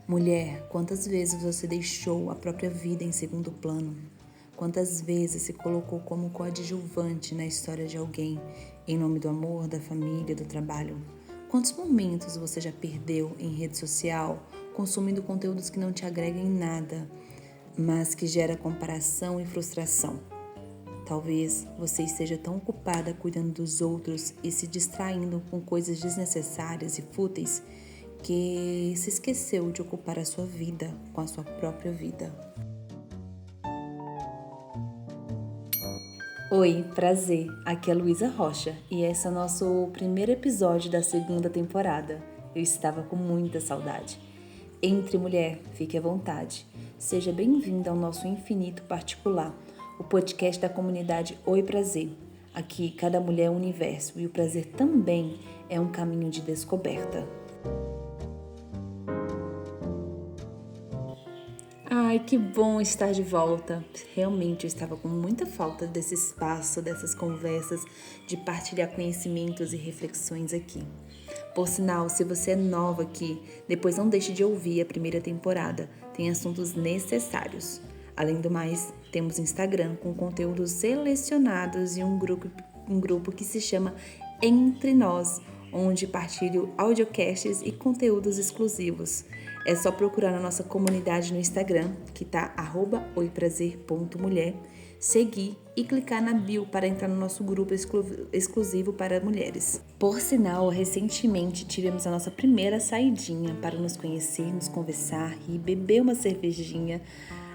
Mulher, quantas vezes você deixou a própria vida em segundo plano? Quantas vezes se colocou como coadjuvante na história de alguém, em nome do amor, da família, do trabalho? Quantos momentos você já perdeu em rede social, consumindo conteúdos que não te agregam em nada, mas que gera comparação e frustração? Talvez você esteja tão ocupada cuidando dos outros e se distraindo com coisas desnecessárias e fúteis que se esqueceu de ocupar a sua vida com a sua própria vida. Oi, prazer. Aqui é Luísa Rocha e esse é o nosso primeiro episódio da segunda temporada. Eu estava com muita saudade. Entre mulher, fique à vontade. Seja bem-vinda ao nosso Infinito Particular, o podcast da comunidade Oi Prazer. Aqui, cada mulher é um universo e o prazer também é um caminho de descoberta. Ai, que bom estar de volta. Realmente eu estava com muita falta desse espaço, dessas conversas, de partilhar conhecimentos e reflexões aqui. Por sinal, se você é nova aqui, depois não deixe de ouvir a primeira temporada. Tem assuntos necessários. Além do mais, temos Instagram com conteúdos selecionados e um grupo que se chama Entre Nós, onde partilho audiocasts e conteúdos exclusivos. É só procurar na nossa comunidade no Instagram, que tá @oiprazer.mulher, seguir e clicar na bio para entrar no nosso grupo exclusivo para mulheres. Por sinal, recentemente tivemos a nossa primeira saidinha para nos conhecermos, conversar e beber uma cervejinha.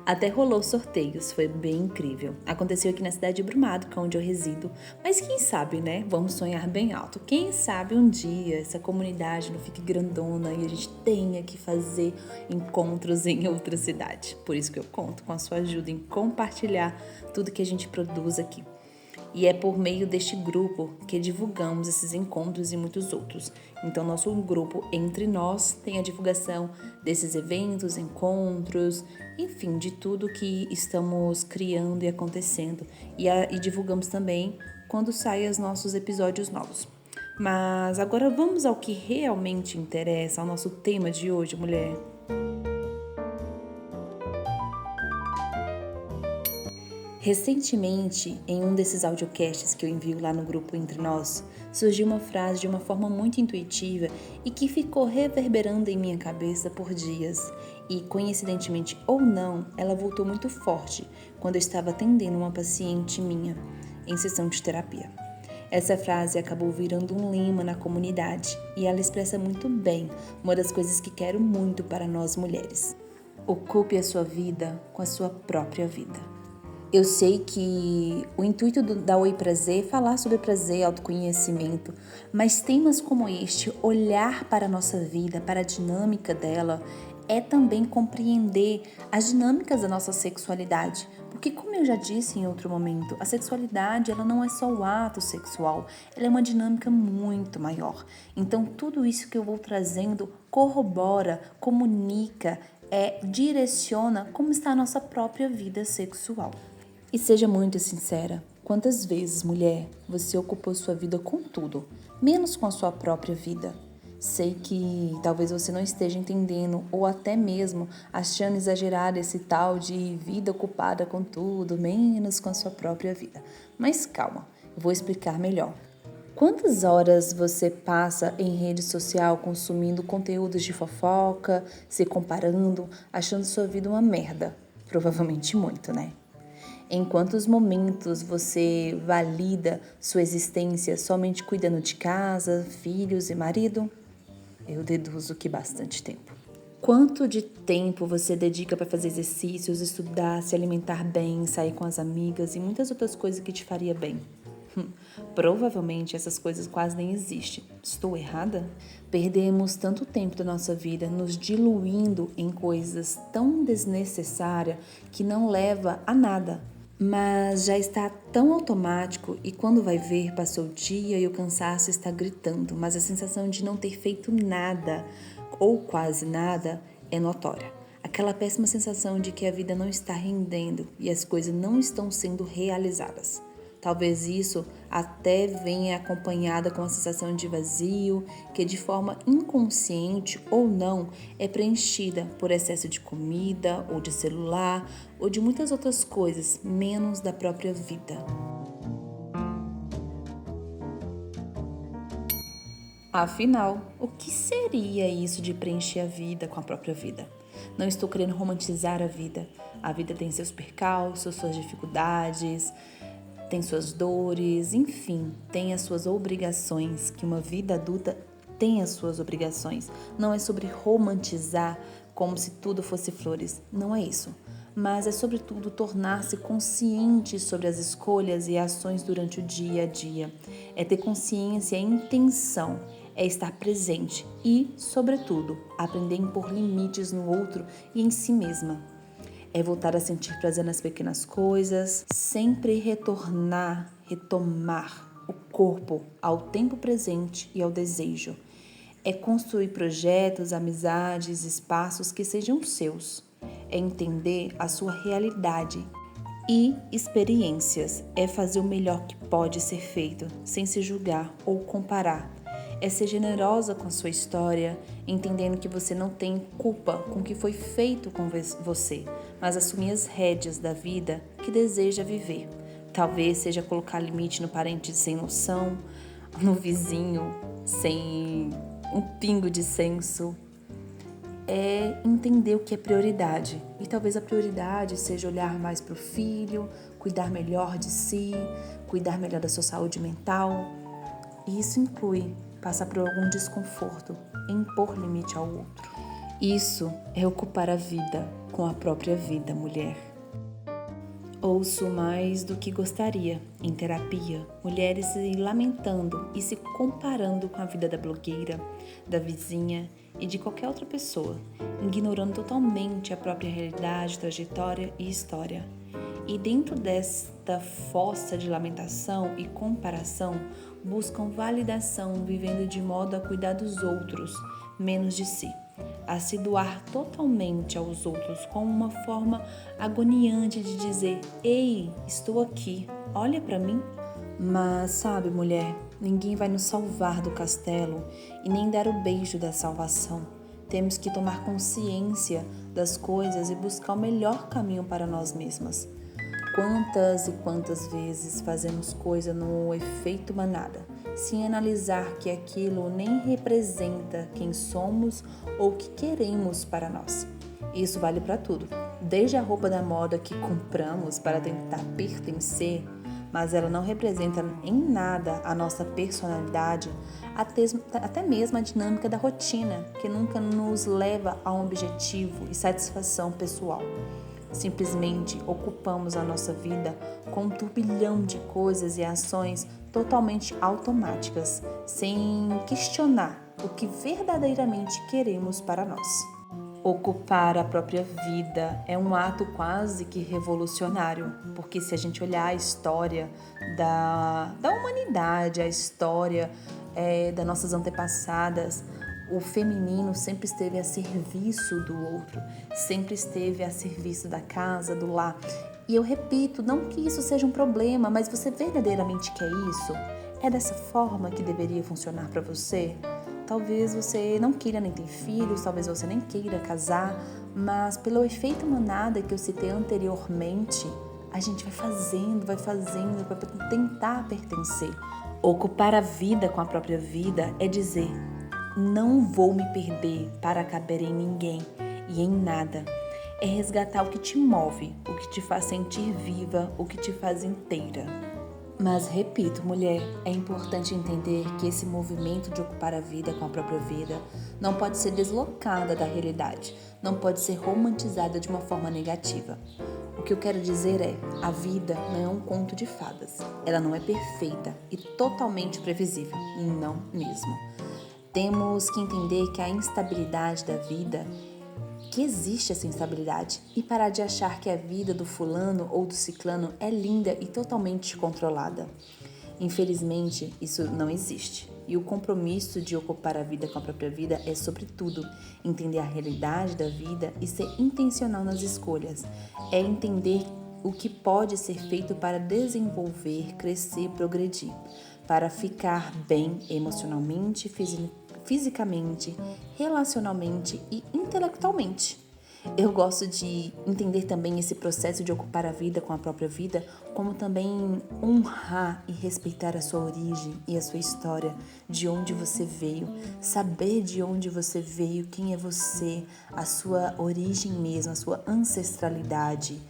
Até rolou sorteios, foi bem incrível. Aconteceu aqui na cidade de Brumado, que é onde eu resido. Mas quem sabe, né? Vamos sonhar bem alto. Quem sabe um dia essa comunidade não fique grandona e a gente tenha que fazer encontros em outra cidade. Por isso que eu conto com a sua ajuda em compartilhar tudo que a gente produz aqui. E é por meio deste grupo que divulgamos esses encontros e muitos outros. Então, nosso grupo Entre Nós tem a divulgação desses eventos, encontros, enfim, de tudo que estamos criando e acontecendo. E divulgamos também quando saem os nossos episódios novos. Mas agora vamos ao que realmente interessa, ao nosso tema de hoje, mulher. Recentemente, em um desses audiocasts que eu envio lá no grupo Entre Nós, surgiu uma frase de uma forma muito intuitiva e que ficou reverberando em minha cabeça por dias. E, coincidentemente ou não, ela voltou muito forte quando eu estava atendendo uma paciente minha em sessão de terapia. Essa frase acabou virando um lema na comunidade e ela expressa muito bem uma das coisas que quero muito para nós mulheres. Ocupe a sua vida com a sua própria vida. Eu sei que o intuito da Oi Prazer é falar sobre prazer, autoconhecimento, mas temas como este, olhar para a nossa vida, para a dinâmica dela, é também compreender as dinâmicas da nossa sexualidade. Porque, como eu já disse em outro momento, a sexualidade ela não é só o ato sexual, ela é uma dinâmica muito maior. Então, tudo isso que eu vou trazendo corrobora, comunica, direciona como está a nossa própria vida sexual. E seja muito sincera, quantas vezes, mulher, você ocupou sua vida com tudo, menos com a sua própria vida? Sei que talvez você não esteja entendendo ou até mesmo achando exagerado esse tal de vida ocupada com tudo, menos com a sua própria vida. Mas calma, eu vou explicar melhor. Quantas horas você passa em rede social consumindo conteúdos de fofoca, se comparando, achando sua vida uma merda? Provavelmente muito, né? Em quantos momentos você valida sua existência somente cuidando de casa, filhos e marido? Eu deduzo que bastante tempo. Quanto de tempo você dedica para fazer exercícios, estudar, se alimentar bem, sair com as amigas e muitas outras coisas que te faria bem? Provavelmente essas coisas quase nem existem. Estou errada? Perdemos tanto tempo da nossa vida nos diluindo em coisas tão desnecessárias que não leva a nada. Mas já está tão automático e quando vai ver, passou o dia e o cansaço está gritando, mas a sensação de não ter feito nada ou quase nada é notória. Aquela péssima sensação de que a vida não está rendendo e as coisas não estão sendo realizadas. Talvez isso até venha acompanhada com uma sensação de vazio, que de forma inconsciente ou não é preenchida por excesso de comida ou de celular ou de muitas outras coisas, menos da própria vida. Afinal, o que seria isso de preencher a vida com a própria vida? Não estou querendo romantizar a vida. A vida tem seus percalços, suas dificuldades, tem suas dores, enfim, tem as suas obrigações, que uma vida adulta tem as suas obrigações. Não é sobre romantizar como se tudo fosse flores, não é isso. Mas é sobretudo tornar-se consciente sobre as escolhas e ações durante o dia a dia. É ter consciência e intenção, é estar presente e, sobretudo, aprender a impor limites no outro e em si mesma. É voltar a sentir prazer nas pequenas coisas, sempre retomar o corpo ao tempo presente e ao desejo. É construir projetos, amizades, espaços que sejam seus. É entender a sua realidade e experiências. É fazer o melhor que pode ser feito, sem se julgar ou comparar. É ser generosa com a sua história, entendendo que você não tem culpa com o que foi feito com você, mas assumir as rédeas da vida que deseja viver. Talvez seja colocar limite no parente sem noção, no vizinho sem um pingo de senso. É entender o que é prioridade. E talvez a prioridade seja olhar mais para o filho, cuidar melhor de si, cuidar melhor da sua saúde mental. E isso inclui passar por algum desconforto, impor limite ao outro. Isso é ocupar a vida com a própria vida, mulher. Ouço mais do que gostaria, em terapia, mulheres se lamentando e se comparando com a vida da blogueira, da vizinha e de qualquer outra pessoa, ignorando totalmente a própria realidade, trajetória e história. E dentro desta fossa de lamentação e comparação, buscam validação vivendo de modo a cuidar dos outros, menos de si. A se doar totalmente aos outros como uma forma agoniante de dizer: ei, estou aqui, olha para mim. Mas sabe, mulher, ninguém vai nos salvar do castelo e nem dar o beijo da salvação. Temos que tomar consciência das coisas e buscar o melhor caminho para nós mesmas. Quantas e quantas vezes fazemos coisa no efeito manada, sem analisar que aquilo nem representa quem somos ou o que queremos para nós. Isso vale para tudo, desde a roupa da moda que compramos para tentar pertencer, mas ela não representa em nada a nossa personalidade, até mesmo a dinâmica da rotina, que nunca nos leva a um objetivo e satisfação pessoal. Simplesmente ocupamos a nossa vida com um turbilhão de coisas e ações totalmente automáticas, sem questionar o que verdadeiramente queremos para nós. Ocupar a própria vida é um ato quase que revolucionário, porque se a gente olhar a história da humanidade, a história das nossas antepassadas, o feminino sempre esteve a serviço do outro, sempre esteve a serviço da casa, do lar. E eu repito, não que isso seja um problema, mas você verdadeiramente quer isso? É dessa forma que deveria funcionar para você? Talvez você não queira nem ter filhos, talvez você nem queira casar, mas pelo efeito manada que eu citei anteriormente, a gente vai fazendo para tentar pertencer. Ocupar a vida com a própria vida é dizer: não vou me perder para caber em ninguém e em nada. É resgatar o que te move, o que te faz sentir viva, o que te faz inteira. Mas repito, mulher, é importante entender que esse movimento de ocupar a vida com a própria vida não pode ser deslocada da realidade, não pode ser romantizada de uma forma negativa. O que eu quero dizer é, a vida não é um conto de fadas. Ela não é perfeita e totalmente previsível, não mesmo. Temos que entender que a instabilidade da vida, que existe essa instabilidade, e parar de achar que a vida do fulano ou do ciclano é linda e totalmente controlada. Infelizmente, isso não existe. E o compromisso de ocupar a vida com a própria vida é, sobretudo, entender a realidade da vida e ser intencional nas escolhas. É entender o que pode ser feito para desenvolver, crescer, progredir, para ficar bem emocionalmente, fisicamente, relacionalmente e intelectualmente. Eu gosto de entender também esse processo de ocupar a vida com a própria vida, como também honrar e respeitar a sua origem e a sua história, de onde você veio, saber de onde você veio, quem é você, a sua origem mesmo, a sua ancestralidade.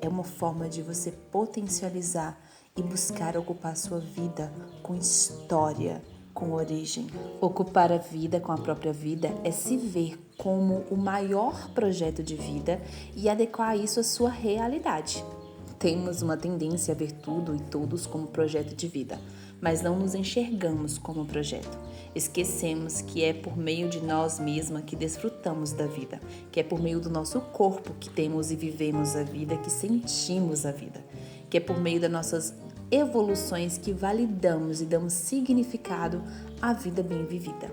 É uma forma de você potencializar e buscar ocupar a sua vida com história, com origem. Ocupar a vida com a própria vida é se ver como o maior projeto de vida e adequar isso à sua realidade. Temos uma tendência a ver tudo e todos como projeto de vida, mas não nos enxergamos como projeto. Esquecemos que é por meio de nós mesmas que desfrutamos da vida, que é por meio do nosso corpo que temos e vivemos a vida, que sentimos a vida, que é por meio das nossas evoluções que validamos e damos significado à vida bem vivida.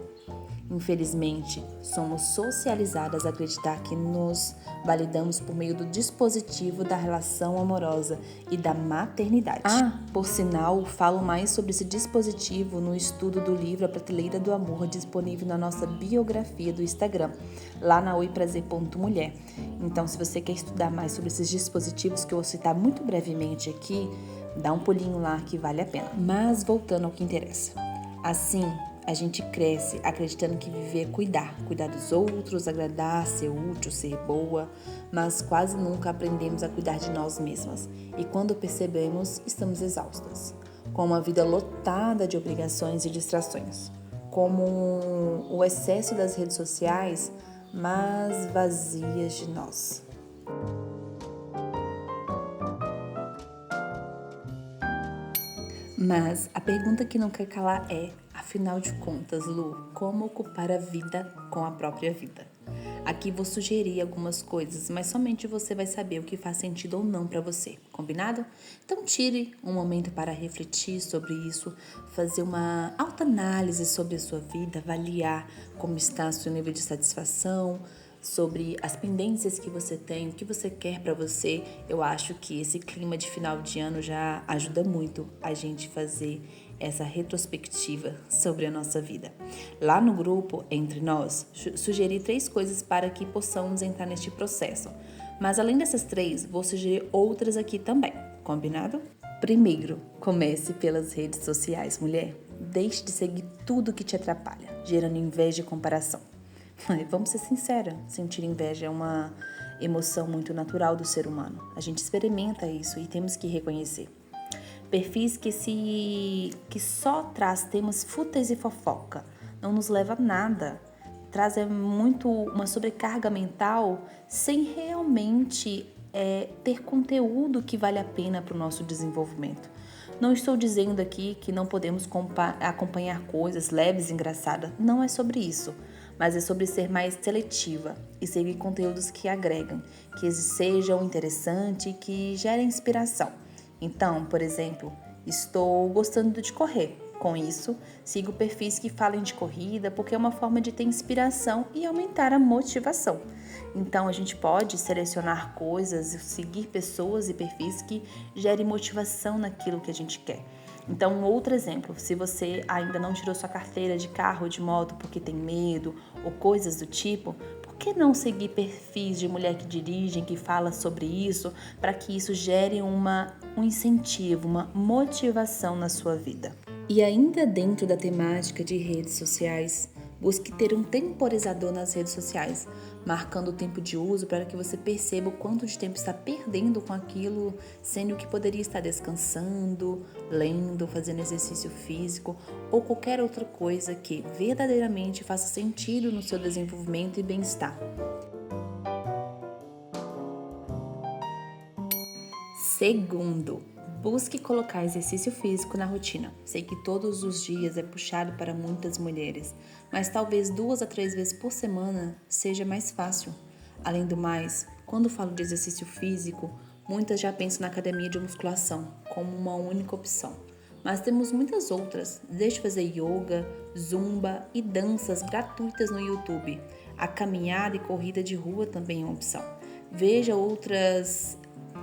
Infelizmente, somos socializadas a acreditar que nos validamos por meio do dispositivo da relação amorosa e da maternidade. Por sinal, falo mais sobre esse dispositivo no estudo do livro A Prateleira do Amor, disponível na nossa biografia do Instagram, lá na oiprazer.mulher. Então, se você quer estudar mais sobre esses dispositivos que eu vou citar muito brevemente aqui, dá um pulinho lá que vale a pena. Mas voltando ao que interessa. Assim, a gente cresce acreditando que viver é cuidar dos outros, agradar, ser útil, ser boa, mas quase nunca aprendemos a cuidar de nós mesmas. E quando percebemos, estamos exaustas, com uma vida lotada de obrigações e distrações, como o excesso das redes sociais, mas vazias de nós. Mas a pergunta que não quer calar é, afinal de contas, Lu, como ocupar a vida com a própria vida? Aqui vou sugerir algumas coisas, mas somente você vai saber o que faz sentido ou não para você, combinado? Então tire um momento para refletir sobre isso, fazer uma autoanálise sobre a sua vida, avaliar como está o seu nível de satisfação, sobre as pendências que você tem, o que você quer para você. Eu acho que esse clima de final de ano já ajuda muito a gente fazer essa retrospectiva sobre a nossa vida. Lá no grupo, entre nós, sugeri 3 coisas para que possamos entrar neste processo. Mas além dessas 3, vou sugerir outras aqui também, combinado? Primeiro, comece pelas redes sociais, mulher. Deixe de seguir tudo que te atrapalha, gerando inveja e comparação. Vamos ser sinceros, sentir inveja é uma emoção muito natural do ser humano. A gente experimenta isso e temos que reconhecer. Perfis que só traz temas fúteis e fofoca, não nos leva a nada. Traz muito uma sobrecarga mental sem realmente ter conteúdo que vale a pena para o nosso desenvolvimento. Não estou dizendo aqui que não podemos acompanhar coisas leves e engraçadas, não é sobre isso. Mas é sobre ser mais seletiva e seguir conteúdos que agregam, que sejam interessantes e que gerem inspiração. Então, por exemplo, estou gostando de correr. Com isso, sigo perfis que falem de corrida porque é uma forma de ter inspiração e aumentar a motivação. Então, a gente pode selecionar coisas, seguir pessoas e perfis que gerem motivação naquilo que a gente quer. Então, um outro exemplo, se você ainda não tirou sua carteira de carro ou de moto porque tem medo ou coisas do tipo, por que não seguir perfis de mulher que dirigem, que fala sobre isso, para que isso gere um incentivo, uma motivação na sua vida? E ainda dentro da temática de redes sociais, busque ter um temporizador nas redes sociais, marcando o tempo de uso para que você perceba o quanto de tempo está perdendo com aquilo, sendo que poderia estar descansando, lendo, fazendo exercício físico ou qualquer outra coisa que verdadeiramente faça sentido no seu desenvolvimento e bem-estar. Segundo, busque colocar exercício físico na rotina. Sei que todos os dias é puxado para muitas mulheres, mas talvez 2 a 3 vezes por semana seja mais fácil. Além do mais, quando falo de exercício físico, muitas já pensam na academia de musculação como uma única opção. Mas temos muitas outras, desde fazer yoga, zumba e danças gratuitas no YouTube. A caminhada e corrida de rua também é uma opção. Veja outras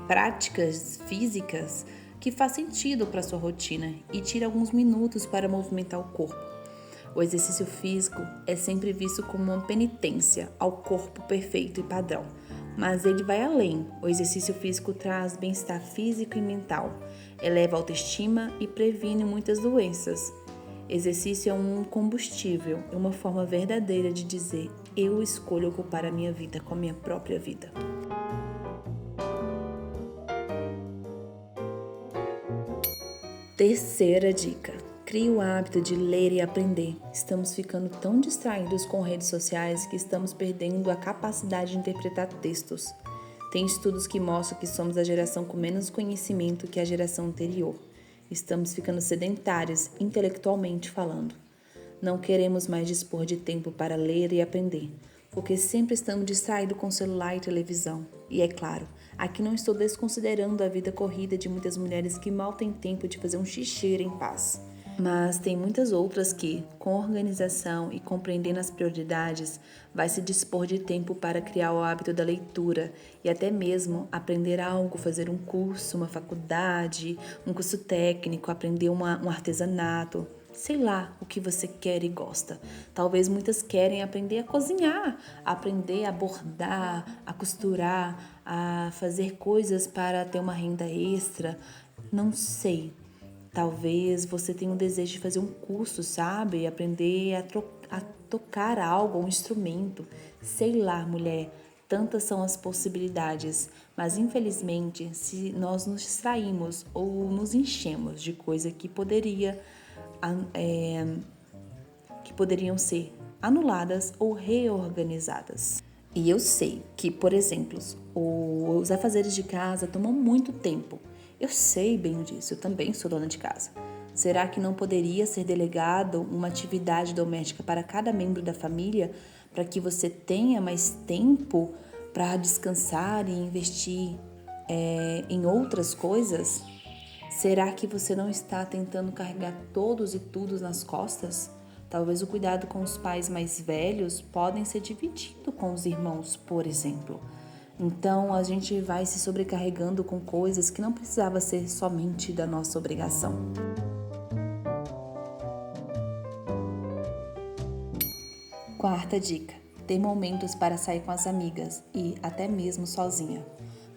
práticas físicas que faz sentido para sua rotina e tire alguns minutos para movimentar o corpo. O exercício físico é sempre visto como uma penitência ao corpo perfeito e padrão, mas ele vai além. O exercício físico traz bem-estar físico e mental, eleva a autoestima e previne muitas doenças. Exercício é um combustível, é uma forma verdadeira de dizer: eu escolho ocupar a minha vida com a minha própria vida. Terceira dica: crie o hábito de ler e aprender. Estamos ficando tão distraídos com redes sociais que estamos perdendo a capacidade de interpretar textos. Tem estudos que mostram que somos a geração com menos conhecimento que a geração anterior. Estamos ficando sedentários, intelectualmente falando. Não queremos mais dispor de tempo para ler e aprender, porque sempre estamos distraídos com celular e televisão. E é claro, aqui não estou desconsiderando a vida corrida de muitas mulheres que mal têm tempo de fazer um xixi em paz. Mas tem muitas outras que, com organização e compreendendo as prioridades, vai se dispor de tempo para criar o hábito da leitura e até mesmo aprender algo, fazer um curso, uma faculdade, um curso técnico, aprender um artesanato. Sei lá o que você quer e gosta. Talvez muitas querem aprender a cozinhar, aprender a bordar, a costurar, a fazer coisas para ter uma renda extra. Não sei. Talvez você tenha um desejo de fazer um curso, sabe? Aprender a tocar algo, um instrumento. Sei lá, mulher, tantas são as possibilidades. Mas infelizmente, se nós nos distraímos ou nos enchemos de coisa que poderiam ser anuladas ou reorganizadas. E eu sei que, por exemplo, os afazeres de casa tomam muito tempo. Eu sei bem disso, eu também sou dona de casa. Será que não poderia ser delegado uma atividade doméstica para cada membro da família para que você tenha mais tempo para descansar e investir em outras coisas? Será que você não está tentando carregar todos e tudo nas costas? Talvez o cuidado com os pais mais velhos podem ser dividido com os irmãos, por exemplo. Então, a gente vai se sobrecarregando com coisas que não precisava ser somente da nossa obrigação. Quarta dica: ter momentos para sair com as amigas e até mesmo sozinha.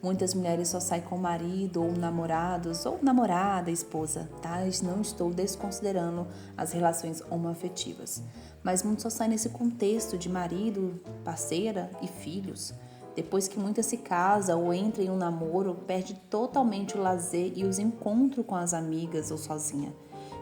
Muitas mulheres só saem com o marido ou namorados ou namorada, esposa, tá? Não estou desconsiderando as relações homoafetivas, mas muitos só saem nesse contexto de marido, parceira e filhos. Depois que muitas se casam ou entram em um namoro, perde totalmente o lazer e os encontros com as amigas ou sozinha.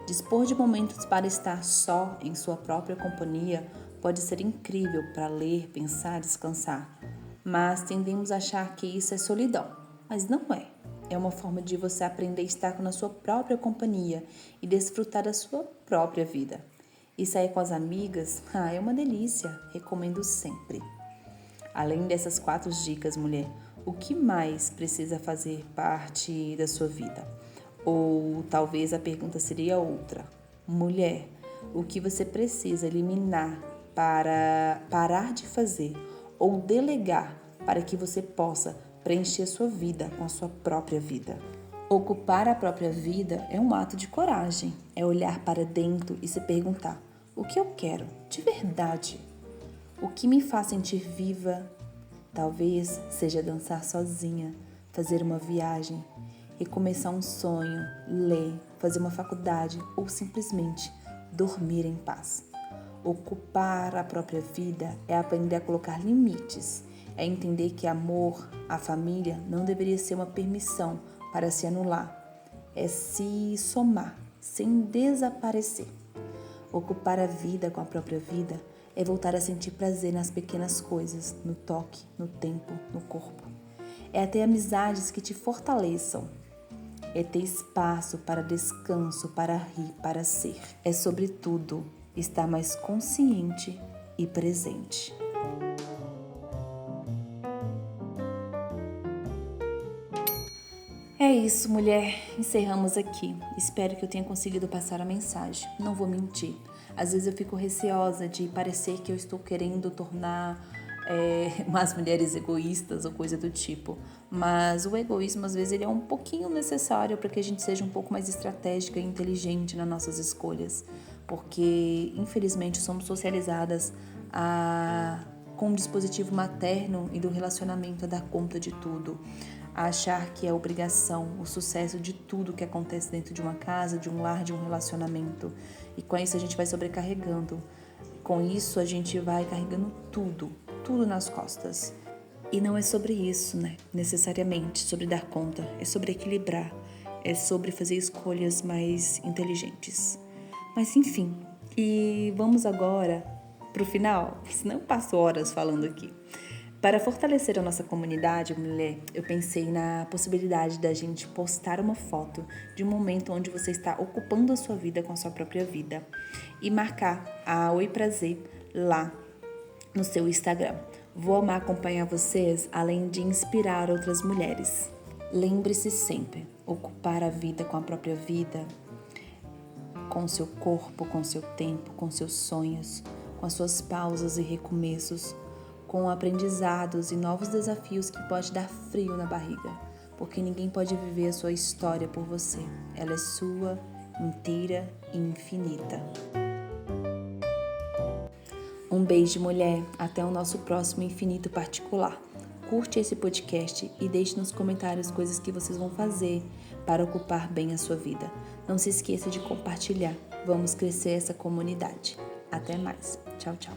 Dispor de momentos para estar só em sua própria companhia pode ser incrível para ler, pensar, descansar. Mas tendemos a achar que isso é solidão. Mas não é. É uma forma de você aprender a estar na sua própria companhia e desfrutar da sua própria vida. E sair com as amigas, é uma delícia. Recomendo sempre. Além dessas 4 dicas, mulher, o que mais precisa fazer parte da sua vida? Ou talvez a pergunta seria outra. Mulher, o que você precisa eliminar para parar de fazer ou delegar para que você possa preencher sua vida com a sua própria vida? Ocupar a própria vida é um ato de coragem, é olhar para dentro e se perguntar: o que eu quero de verdade? O que me faz sentir viva? Talvez seja dançar sozinha, fazer uma viagem, recomeçar um sonho, ler, fazer uma faculdade ou simplesmente dormir em paz. Ocupar a própria vida é aprender a colocar limites, é entender que amor, a família, não deveria ser uma permissão para se anular, é se somar, sem desaparecer. Ocupar a vida com a própria vida é voltar a sentir prazer nas pequenas coisas, no toque, no tempo, no corpo. É ter amizades que te fortaleçam. É ter espaço para descanso, para rir, para ser. É, sobretudo, estar mais consciente e presente. É isso, mulher. Encerramos aqui. Espero que eu tenha conseguido passar a mensagem. Não vou mentir. Às vezes eu fico receosa de parecer que eu estou querendo tornar umas mulheres egoístas ou coisa do tipo. Mas o egoísmo, às vezes, ele é um pouquinho necessário para que a gente seja um pouco mais estratégica e inteligente nas nossas escolhas. Porque, infelizmente, somos socializadas com o dispositivo materno e do relacionamento a dar conta de tudo. A achar que é obrigação o sucesso de tudo que acontece dentro de uma casa, de um lar, de um relacionamento. E com isso a gente vai sobrecarregando. Com isso a gente vai carregando tudo nas costas. E não é sobre isso, né? Necessariamente sobre dar conta. É sobre equilibrar. É sobre fazer escolhas mais inteligentes. Mas enfim, e vamos agora pro final, senão eu passo horas falando aqui. Para fortalecer a nossa comunidade, mulher, eu pensei na possibilidade da gente postar uma foto de um momento onde você está ocupando a sua vida com a sua própria vida e marcar a Oi Prazer lá no seu Instagram. Vou amar acompanhar vocês, além de inspirar outras mulheres. Lembre-se sempre, ocupar a vida com a própria vida, com o seu corpo, com o seu tempo, com seus sonhos, com as suas pausas e recomeços, com aprendizados e novos desafios que pode dar frio na barriga, porque ninguém pode viver a sua história por você. Ela é sua, inteira e infinita. Um beijo, mulher. Até o nosso próximo Infinito Particular. Curte esse podcast e deixe nos comentários coisas que vocês vão fazer para ocupar bem a sua vida. Não se esqueça de compartilhar. Vamos crescer essa comunidade. Até mais. Tchau, tchau.